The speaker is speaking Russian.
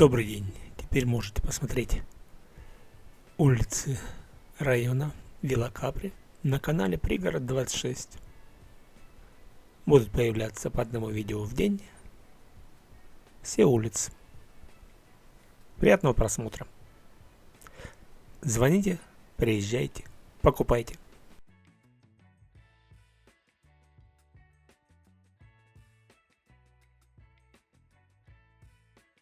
Добрый день. Теперь можете посмотреть улицы района Вилла Капри на канале Пригород 26. Будут появляться по одному видео в день все улицы. Приятного просмотра. Звоните, приезжайте, покупайте.